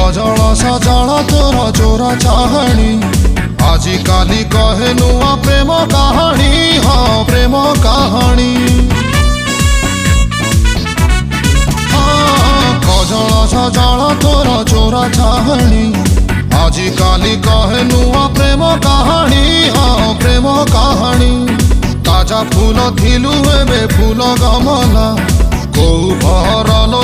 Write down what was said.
causal सजल तोर चोरा चाहणी आजी काली कहे नुआ प्रेम कहानी हाँ प्रेम कहानी कजल सजल तोर चोरा चाहणी आजी काली कहे नुआ प्रेम कहानी हाँ प्रेम कहानी ताजा फूल थिलु एबे फूल गमला को भरल